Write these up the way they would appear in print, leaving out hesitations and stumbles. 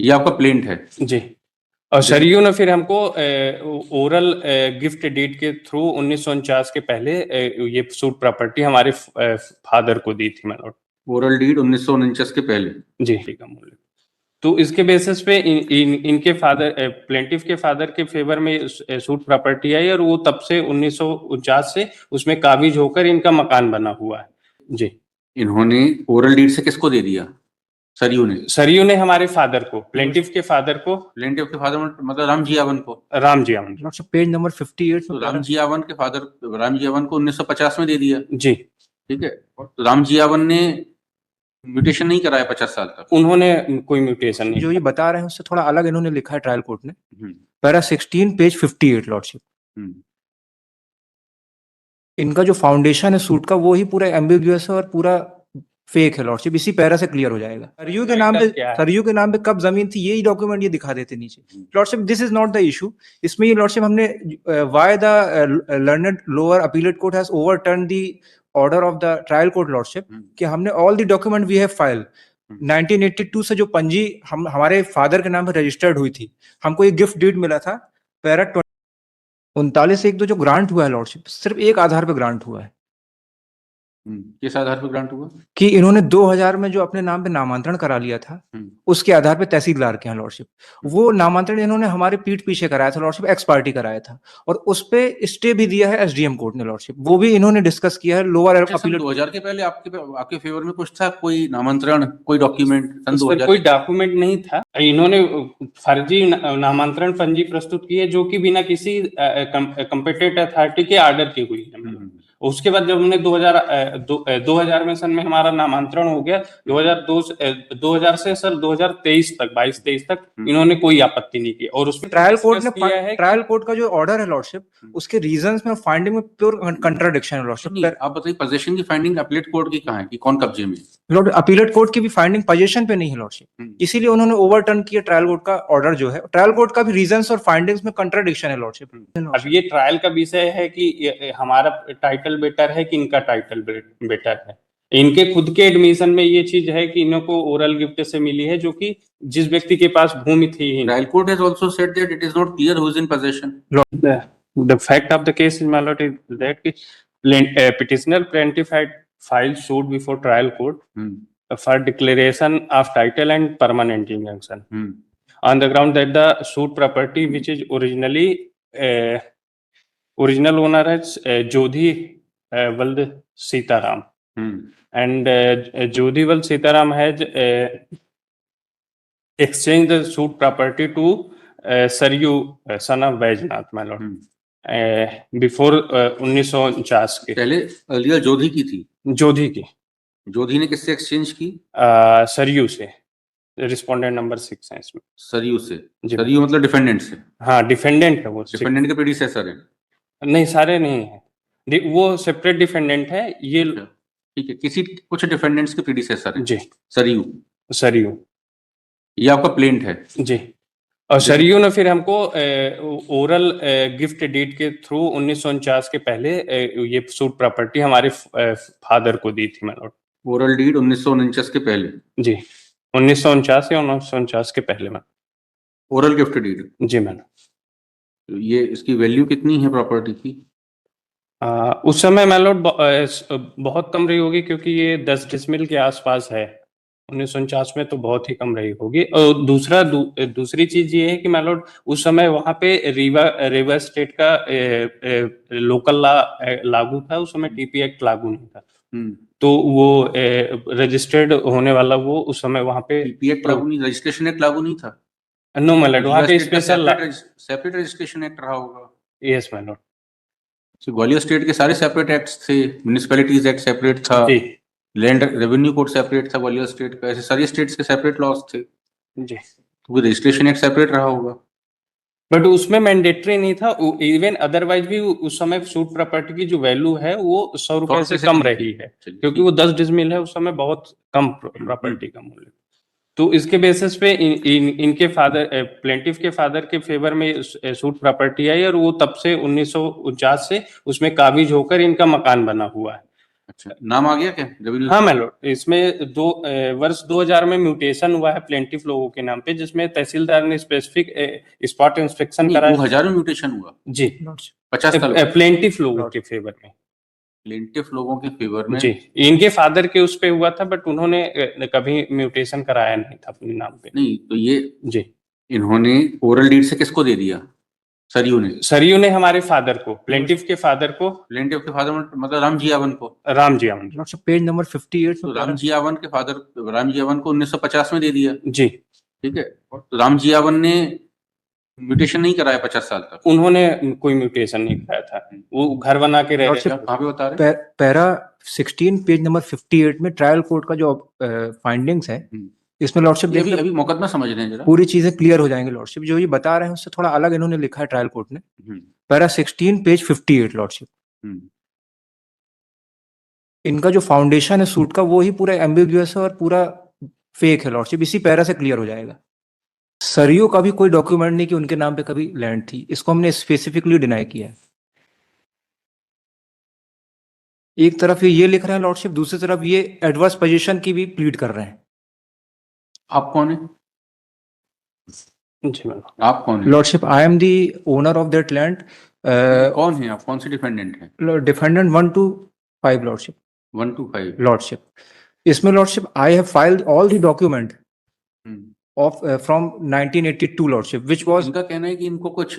ये आपका प्लेंट है जी। और सरयू ने फिर हमको ओरल गिफ्ट डीड के थ्रू 1949 के पहले ये सूट प्रॉपर्टी हमारे फादर को दी थी मैलॉर्ड। ओरल डीड 1949 के पहले जी का मूल्य। तो इसके बेसिस पे इनके फादर प्लेंटिफ के फादर के फेवर में सूट प्रॉपर्टी आई और वो तब से 1949 से उसमें काबिज होकर इनका मकान बना हुआ है। जी। इन्होंने ओरल डीड से किसको दे दिया? सरयू ने हमारे फादर को, प्लेंटिफ के फादर को, प्लेंटिफ के फादर मतलब रामजियावन को, पेज नंबर 58 तो रामजियावन के फादर रामजियावन को 1950 में दे दिया। जी ठीक है। तो रामजियावन ने म्यूटेशन नहीं कराया 50 साल तक, उन्होंने कोई म्यूटेशन नहीं। जो ये बता रहे हैं उससे थोड़ा अलग इन्होंने लिखा है ट्रायल कोर्ट ने, पैरा 16 पेज 58 लॉर्डशिप। इनका जो फाउंडेशन है सूट का वो ही पूरा एम्बिगुअस है और पूरा फेक है लॉर्डशिप, इसी पैरा से क्लियर हो जाएगा। सरयू के नाम पे कब जमीन थी यही डॉक्यूमेंट ये दिखा देते नीचे lordship. This is not the issue. इसमें ये लॉर्डशिप हमने why the learned lower appellate court has overturn the order of the trial court lordship कि हमने all the document we have file 1982 से जो पंजी हमारे फादर के नाम पे रजिस्टर्ड हुई थी, हमको ये गिफ्ट डीड मिला था पैरा 39/1 जो ग्रांट हुआ है लॉर्डशिप, सिर्फ एक आधार पे ग्रांट हुआ है। किस आधार पर ग्रांट हुआ? कि इन्होंने 2000 में जो अपने नाम पे नामांतरण करा लिया था उसके आधार पे तहसीलदार के यहाँ लॉर्डशिप, वो नामांतरण इन्होंने हमारे पीठ पीछे कराया था लॉर्डशिप, एक्स पार्टी कराया था और उस पे स्टे भी दिया है एसडीएम कोर्ट ने लॉर्डशिप, वो भी इन्होंने डिस्कस किया है लोअर अपीलेट। 2000 के पहले आपके फेवर में कुछ था, कोई नामांतरण, कोई डॉक्यूमेंट? सन 2000 कोई डॉक्यूमेंट नहीं था। इन्होंने फर्जी नामांतरण पंजी प्रस्तुत की है जो कि बिना किसी कंपेटेंट अथॉरिटी के आर्डर की हुई है। उसके बाद जब हमने 2000 में सन में हमारा नामांतरण हो गया, 2000 से सर 2023 तक 22-23 तक इन्होंने कोई आपत्ति नहीं की। और उसमें ट्रायल कोर्ट का जो ऑर्डर है लॉर्डशिप उसके रीजंस में फाइंडिंग में प्योर कंट्राडिक्शन है लॉर्डशिप। आप बताइए पोजीशन की फाइंडिंग अपीलेट कोर्ट की कहाँ है कि कौन कब्जे में? लॉर्ड अपीलेट कोर्ट की भी फाइंडिंग पोजीशन पे नहीं है लॉर्डशिप, इसीलिए उन्होंने ओवरटर्न किया ट्रायल कोर्ट का ऑर्डर जो है। ट्रायल कोर्ट का भी रीजंस और फाइंडिंग्स में कंट्राडिक्शन है लॉर्डशिप। अब ये ट्रायल का विषय है कि हमारा टाइटल बेटर है कि इनका टाइटल बेटर है। इनके खुद के एडमिशन में ये चीज है कि इनको ओरल गिफ्ट से मिली है जो कि जिस व्यक्ति के पास भूमि थी। Trial court has also said that it is not clear who is in position. The fact of the case is, my lord, is that petitioner plaintiff had filed suit before trial court for declaration of title and permanent injunction on the ground that the suit property, which is original owner is Jodhi Vald Sitaram, and Jodhi Vald Sitaram has exchanged the suit property to Saryu, son of Vaijnath, my lord. Before 1949 के पहले earlier जोधी की थी। जोधी ने किससे exchange की? सरयू से। Respondent number 6 है इसमें। सरयू से? सरयू मतलब डिफेंडेंट से? हाँ, डिफेंडेंट है वो। डिफेंडेंट के प्रेडिसेसर है? नहीं, सारे नहीं है, वो सेपरेट डिफेंडेंट है ये। ठीक है, किसी कुछ डिफेंडेंट्स के प्रेडिसेसर है। जी। सरयू ये आपका प्लेंट है। जी। और सरयू ने फिर हमको ओरल गिफ्ट डीड के थ्रू 1949 के पहले ये सूट प्रॉपर्टी हमारे फादर को दी थी, मैलॉर्ड। ओरल डीड 1949 के पहले? जी, 1949 या 1949 के पहले में ओरल गिफ्ट डीड। जी मैलॉर्ड। ये इसकी वैल्यू कितनी है प्रॉपर्टी की? उस समय मैलॉर्ड बहुत कम रही होगी क्योंकि ये 10 डिसमिल के आसपास है। 1949 में तो बहुत ही कम रही होगी। और दूसरी चीज ये है कि मैलॉर्ड उस समय वहां पे रिवर स्टेट का लोकल लॉ लागू था, उस समय टीपी एक्ट लागू नहीं था। तो वो रजिस्टर्ड होने वाला वो उस समय वहां पे टीपी एक्ट लागू नहीं, रजिस्ट्रेशन एक्ट लागू नहीं था। नो मैलॉर्ड, वहां पे स्पेशल सेपरेट रजिस्ट्रेशन एक्ट रहा होगा। यस मैलॉर्ड। ग्वालियर स्टेट के सारे सेपरेट एक्ट्स थे। म्युनिसिपैलिटीज एक्ट सेपरेट था, लैंड रेवेन्यू कोड सेपरेट था ग्वालियर स्टेट का, ऐसे सारी स्टेट्स के सेपरेट लॉज थे। जी, तो रजिस्ट्रेशन एक्ट सेपरेट रहा होगा। बट उसमें मैंडेटरी नहीं था। इवन अदरवाइज भी उस समय सूट प्रॉपर्टी की जो वैल्यू है वो 100 रुपए से कम रही है क्योंकि वो 10 डिसमिल है, उस समय बहुत कम प्रॉपर्टी का मूल्य। तो इसके बेसिस पे इनके फादर प्लेंटिफ के फादर के फेवर में सूट प्रॉपर्टी आई और वो तब से 1949 से उसमें काबिज होकर इनका मकान बना हुआ है। अच्छा, नाम आ गया क्या रेवेन्यू? हाँ मैलोड, इसमें वर्ष 2000 में म्यूटेशन हुआ है प्लेंटिफ लोगों के नाम पे, जिसमें तहसीलदार ने स्पेसिफिक स्पॉट इंस्पेक्शन नहीं, कराया 2000 में म्यूटेशन हुआ जी, 50 साल प्लेंटिफ लोगों के फेवर में प्लेंटिफ लोगों के फेवर में। जी। इनके फादर के उस पे हुआ था, बट उन्होंने कभी म्यूटेशन कराया नहीं था अपने नाम पे। नहीं तो ये जी, इन्होंने ओरल डीड से किसको दे दिया? सरयू ने। सरयू ने हमारे फादर को, प्लेंटिफ के फादर को, प्लेंटिफ के फादर मतलब रामजी यावन को। रामजी अमन को। लॉर्डशिप पेज नंबर 58 तो रामजी यावन के फादर रामजी यावन को 1950 में दे दिया, जी, ठीक है। तो रामजी यावन ने म्यूटेशन नहीं कराया 50 साल तक। उन्होंने कोई म्यूटेशन नहीं कराया था, वो घर बना के रह रहे लॉर्डशिप थे। कहाँ पे बता रहे हैं? पैरा 16 पेज नंबर 58 में ट्रायल कोर्ट का जो फाइंडिंग्स है, इसमें लॉर्डशिप ये अभी देखिए अभी मुकदमा समझ रहे हैं जरा। पूरी चीजें क्लियर हो जाएंगे लॉर्डशिप। जो ये बता रहे हैं उससे थोड़ा अलग इन्होंने लिखा है ट्रायल कोर्ट ने। Para 16 page 58 lordship. इनका जो फाउंडेशन है सूट का वो ही पूरा एम्बिगुअस है और पूरा फेक है लॉर्डशिप, इसी पैरा से क्लियर हो जाएगा। सरयू का भी कोई डॉक्यूमेंट नहीं कि उनके नाम पे कभी लैंड थी, इसको हमने स्पेसिफिकली डिनाई किया है। एक तरफ ये लिख रहे हैं लॉर्डशिप, दूसरी तरफ ये एडवर्स पोजीशन की भी प्लीड कर रहे हैं। आप कौन है? जी मैम, आप कौन है? Lordship I am the owner of that land. कौन है आप? कौन से डिफेंडेंट हैं? Defendant 1 to 5 lordship. 1 to 5 lordship, इसमें lordship I have filed all the document of from 1982 lordship which was. इनका कहना है कि इनको कुछ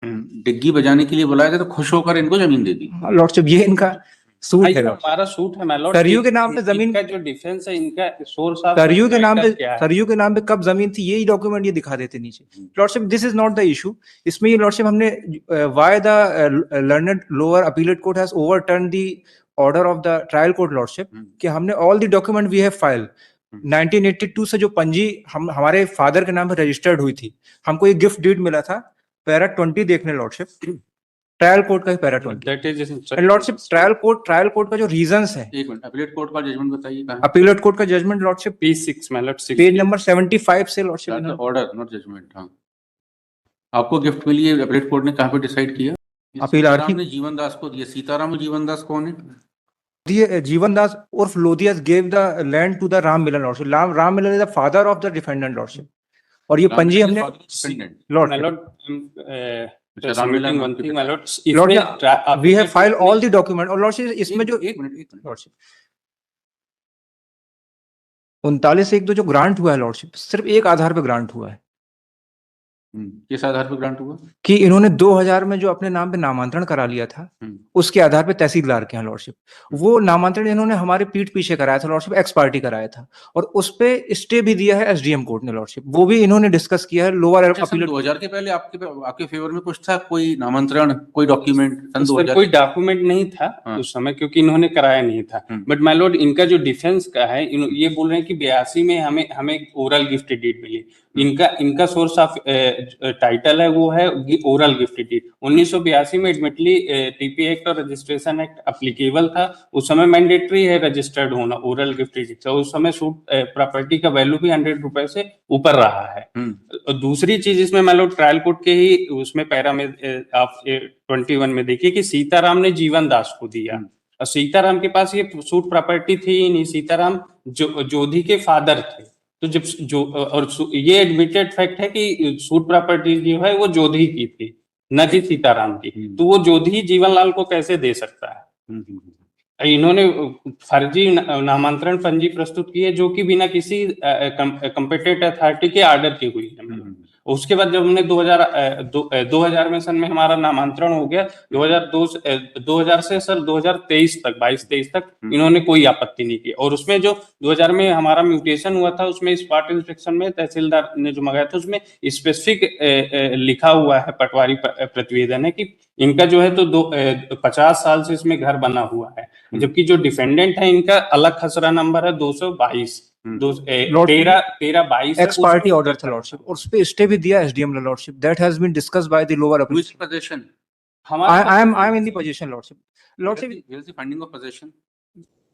डिग्गी बजाने के लिए बुलाया था तो खुश होकर इनको जमीन दे दी। लॉर्डशिप ये इनका सूट है। हमारा सूट है मैलोड। सरयू के नाम पे जमीन का जो डिफेंस है, इनका सोर्स ऑफ सरयू के नाम पे क्या है? सरयू के नाम पे कब जमीन थी यही डॉक्यूमेंट ये दिखा देते नीचे। Lordship this is not the issue. इसमें ये लॉर्डशिप हमने why the learned lower appellate court has overturn the order of the trial court lordship कि हमने all the document we have file 1982 से जो पंजी हमारे फादर के नाम पे रजिस्टर्ड हुई थी, हमको ये गिफ्ट डीड मिला था। पैरा 20 देखने लॉर्डशिप, ट्रायल कोर्ट का ही para 20। That is lordship trial court का जो रीजंस है, एक मिनट, अपीलेट कोर्ट का जजमेंट बताइए कहाँ है? अपीलेट कोर्ट का judgment lordship P6 my lord 6 page number 75 से लॉर्डशिप। Order not judgement. हाँ, आपको गिफ्ट मिली है, अपीलेट कोर्ट ने कहाँ पे डिसाइड किया? अपील आरती सीताराम ने जीवन दास को दिया। सीताराम और जीवन दास कौन है? जीवन दास उर्फ लोधियास gave the land to the Ram Milan lordship. Ram Milan is the father of the defendant lordship. और ये पंजी हमने lord my lord my lord we have file all the document. और लॉर्डशिप इसमें जो एक मिनट लॉर्डशिप 39(1) जो ग्रांट हुआ है लॉर्डशिप, सिर्फ एक आधार पे ग्रांट हुआ है किस आधार पर ग्रांट हुआ? कि इन्होंने 2000 में जो अपने नाम पे नामांतरण करा लिया था उसके आधार पे तहसीलदार के यहाँ लॉर्डशिप, वो नामांतरण इन्होंने हमारे पीठ पीछे कराया था लॉर्डशिप, एक्स पार्टी कराया था और उस पे स्टे भी दिया है एसडीएम कोर्ट ने लॉर्डशिप। वो भी इन्होंने डिस्कस किया है लोअर अपीलेट। 2000 के पहले आपके फेवर में कुछ था, कोई नामांतरण, कोई डॉक्यूमेंट? सन 2000 कोई डॉक्यूमेंट नहीं था उस समय, क्योंकि इन्होंने कराया नहीं था। बट माय लॉर्ड, इनका जो डिफेंस का है, ये बोल रहे हैं कि 82 में हमें ओरल गिफ्ट डीड मिली। इनका सोर्स ऑफ टाइटल है वो है ओरल गिफ्ट डीड। 1982 में एडमिटली टीपी एक्ट और रजिस्ट्रेशन एक्ट अप्लीकेबल था। उस समय मैंडेटरी है रजिस्टर्ड होना ओरल गिफ्ट डीड। तो उस समय सूट प्रॉपर्टी का वैल्यू भी 100 रुपए से ऊपर रहा है। दूसरी चीज इसमें मान लो ट्रायल कोर्ट के ही उसमें पैरा में आप 21 में देखिए कि सीताराम ने जीवन दास को दिया और सीताराम के पास ये सूट प्रॉपर्टी थी ही नहीं। सीताराम जोधी के फादर थे। तो जब और ये एडमिटेड फैक्ट है कि सूट प्रॉपर्टी जो है वो जोधी की थी, न कि सीताराम की। तो वो जोधी जीवनलाल को कैसे दे सकता है? इन्होंने फर्जी नामांतरण पंजी प्रस्तुत की है जो कि बिना किसी कंपेटेंट अथॉरिटी के ऑर्डर की हुई है। उसके बाद जब हमने 2000 में सन में हमारा नामांतरण हो गया, 2000 से सर 2023 तक 22-23 तक इन्होंने कोई आपत्ति नहीं की। और उसमें जो 2000 में हमारा म्यूटेशन हुआ था उसमें स्पॉट इंस्पेक्शन में तहसीलदार ने जो मंगाया था उसमें स्पेसिफिक लिखा हुआ है, पटवारी प्रतिवेदन है कि इनका जो है तो 50 साल से इसमें घर बना हुआ है। जबकि जो डिफेंडेंट है इनका अलग खसरा नंबर है 222 1322 एक्स पार्टी ऑर्डर था लॉर्डशिप और उस पे स्टे भी दिया SDM lordship. That has been discussed by the lower appeal. Which possession? I am in the possession lordship. Where is the finding of possession?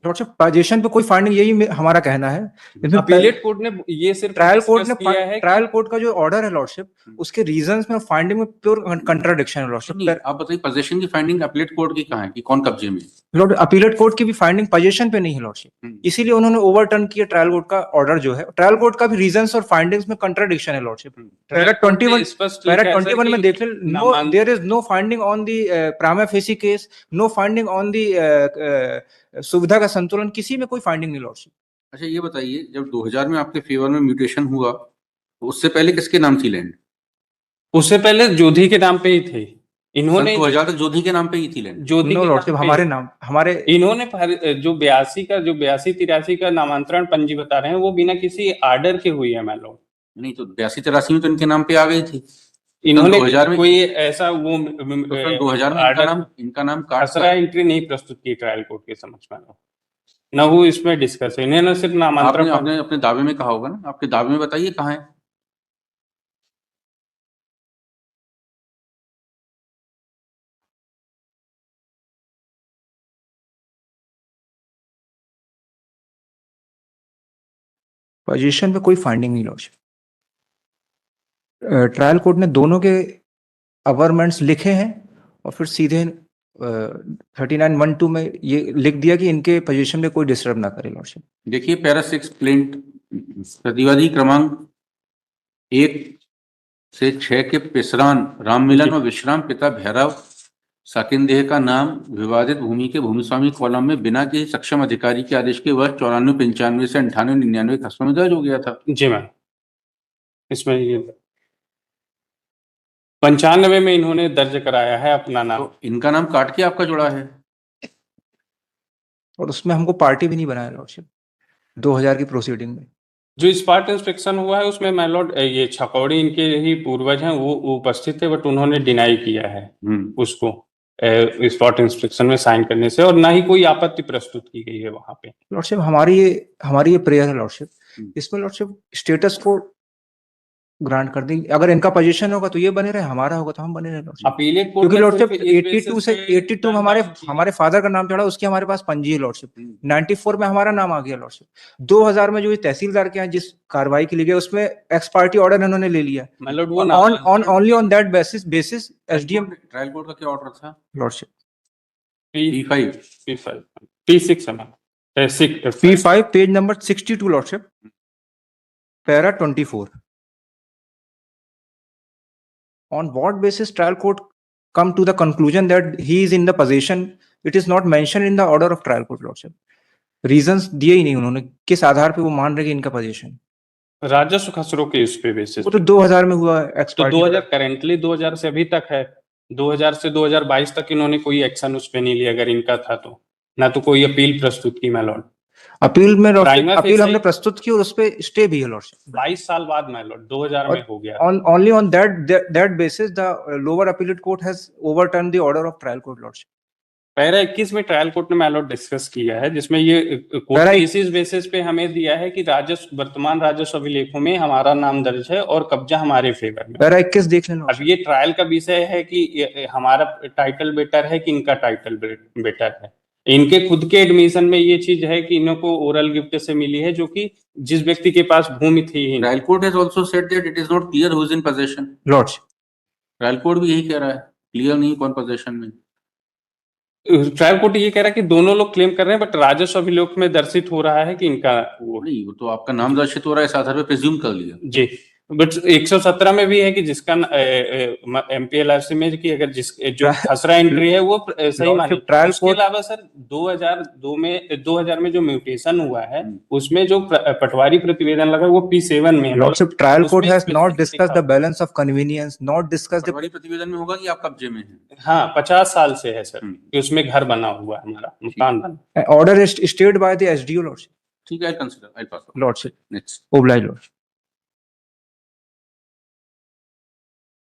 Lordship position पे कोई finding, यही हमारा कहना है। इसमें अपीलेट कोर्ट ने ये सिर्फ ट्रायल कोर्ट discuss ने किया है ट्रायल कोर्ट का जो ऑर्डर है लॉर्डशिप, उसके रीजंस में फाइंडिंग में प्योर कंट्राडिक्शन है नहीं, लॉर्डशिप। आप बताइए पोजीशन की फाइंडिंग अपीलेट कोर्ट की कहाँ है कि कौन कब्जे में है? लॉर्ड अपीलेट कोर्ट की भी फाइंडिंग पोजीशन पे नहीं है लॉर्डशिप, इसीलिए उन्होंने ओवरटर्न किया ट्रायल कोर्ट का ऑर्डर जो है। ट्रायल कोर्ट का भी रीजंस और फाइंडिंग्स में कंट्राडिक्शन है लॉर्डशिप। पैरा 21 में देख ले, no there is no finding on the prima facie case, no finding on the सुविधा का संतुलन, किसी में कोई फाइंडिंग नहीं लॉर्डशिप। अच्छा ये बताइए, जब 2000 में आपके फेवर में म्यूटेशन हुआ तो उससे पहले किसके नाम थी लैंड? उससे पहले जोधी के नाम पे ही थे। इन्होंने 2000 तक जोधी के नाम पे ही थी लैंड। जोधी नो के लॉर्डशिप नाम पे हमारे नाम, हमारे इन्होंने जो 82-83 का नामांतरण पंजी बता रहे हैं वो बिना किसी आर्डर के हुई है मैलोड। नहीं तो 82-83 में तो इनके नाम पे आ गई थी। इन्होंने 2000 में कोई ऐसा वो तो सन 2000 में इनका नाम काट खसरा एंट्री नहीं प्रस्तुत की ट्रायल कोर्ट के समक्ष में, न वो इसमें डिस्कस है। इन्होंने सिर्फ नामांतरण आपने अपने दावे में कहा होगा ना, आपके दावे में बताइए कहाँ है? पोजीशन पे कोई फाइंडिंग नहीं लॉर्डशिप। ट्रायल कोर्ट ने दोनों के अवरमेंट्स लिखे हैं और फिर सीधे 39(1)(2) में ये लिख दिया कि इनके पोजीशन में कोई डिस्टर्ब ना करे लॉर्डशिप। देखिए पैरा 6 प्लेंट प्रतिवादी क्रमांक 1 से 6 के पिसरान राममिलन और विश्राम पिता भैरव साकिंदेह का नाम विवादित भूमि के भूमि स्वामी कॉलम में बिना किसी सक्षम अधिकारी के आदेश के वर्ष 94-95 से 98-99 खसरों में दर्ज हो गया था। जी मैम, इसमें ये 95 में इन्होंने दर्ज कराया है अपना नाम। तो इनका नाम काट के आपका जुड़ा है और उसमें हमको पार्टी भी नहीं बनाया लॉर्डशिप 2000 की प्रोसीडिंग में। जो स्पॉट इंस्पेक्शन हुआ है उसमें मैलॉर्ड ये छकौड़ी इनके ही पूर्वज हैं, वो उपस्थित थे, बट उन्होंने डिनाई किया है उसको स्पॉट इंस्पेक्शन में साइन करने से, और ना ही कोई आपत्ति प्रस्तुत की गई है वहां पे। लॉर्डशिप हमारी ये प्रेयर है लॉर्डशिप, इसमें लॉर्डशिप स्टेटस को ग्रांट कर दी। अगर इनका पोजीशन होगा तो ये बने रहे, हमारा होगा तो हम बने रहे लॉर्डशिप। अपीलेट कोर्ट क्योंकि लॉर्डशिप 82 से 82 में हमारे फादर का नाम चढ़ा, उसकी हमारे पास पंजी है लॉर्डशिप। 94 में हमारा नाम आ गया लॉर्डशिप। 2000 में जो तहसीलदार के यहाँ जिस कार्रवाई की ली गई उसमें एक्स पार्टी ऑर्डर इन्होंने ले लिया। Only on that basis SDM. Trial court का क्या ऑर्डर था lordship? P5 page number 62 lordship, para 24। On what basis trial court come to the conclusion that he is in the possession? It is not mentioned in the order of trial court lordship. Reasons दिए ही नहीं उन्होंने, किस आधार पे वो मान रहे कि इनका पोजीशन राजस्व खसरों के इस पे बेसिस। वो तो 2000 में हुआ तो 2000 करेंटली 2000 से अभी तक है, 2000 से 2022 तक इन्होंने कोई एक्शन उस पे नहीं लिया। अगर इनका था तो ना तो कोई अपील प्रस्तुत की मैलॉर्ड। अपील हमने प्रस्तुत की और उस पे स्टे भी है लॉर्डशिप 22 साल बाद मैलॉर्ड 2000 में हो गया। Only on that basis the lower appellate court has overturned the order of trial court lordship. Para 21 में ट्रायल कोर्ट ने मैलॉर्ड डिस्कस किया है, जिसमें ये कोर्ट इसी बेसिस पे हमें दिया है कि वर्तमान राजस्व अभिलेखों में हमारा नाम दर्ज है और कब्जा हमारे फेवर में। पैरा 21 देख लेना। अब ये ट्रायल का विषय है कि हमारा टाइटल बेटर है कि इनका टाइटल बेटर है। इनके खुद के एडमिशन में ये चीज है कि इनको ओरल गिफ्ट से मिली है, जो कि जिस व्यक्ति के पास भूमि थी। Trial court has also said that it is not clear who is in position lordship. Trial court भी यही कह रहा है, क्लियर नहीं कौन पोजीशन में। ट्रायल कोर्ट ये कह रहा है कि दोनों लोग क्लेम कर रहे हैं, बट राजस्व अभिलेख में दर्शित हो रहा है कि इनका वो नहीं, वो तो आपका नाम दर्शित हो रहा है, इस आधार पे प्रिज्यूम कर लिया जी। बट 117 में भी है कि जिसका एमपीएलआरसी में कि अगर जो खसरा एंट्री है वो सही मानी। उसके अलावा सर 2000 में जो म्यूटेशन हुआ है उसमें जो पटवारी प्रतिवेदन लगा वो P7 में। Lordship trial court has not discussed the balance of convenience, not discussed the patwari प्रतिवेदन में होगा कि आप कब्जे में हैं। हाँ 50 साल से है सर कि उसमें घर बना हुआ है, हमारा मकान बना। Order is stayed by the SDO lordship. ठीक है, I consider, I pass lordship next oblige lordship.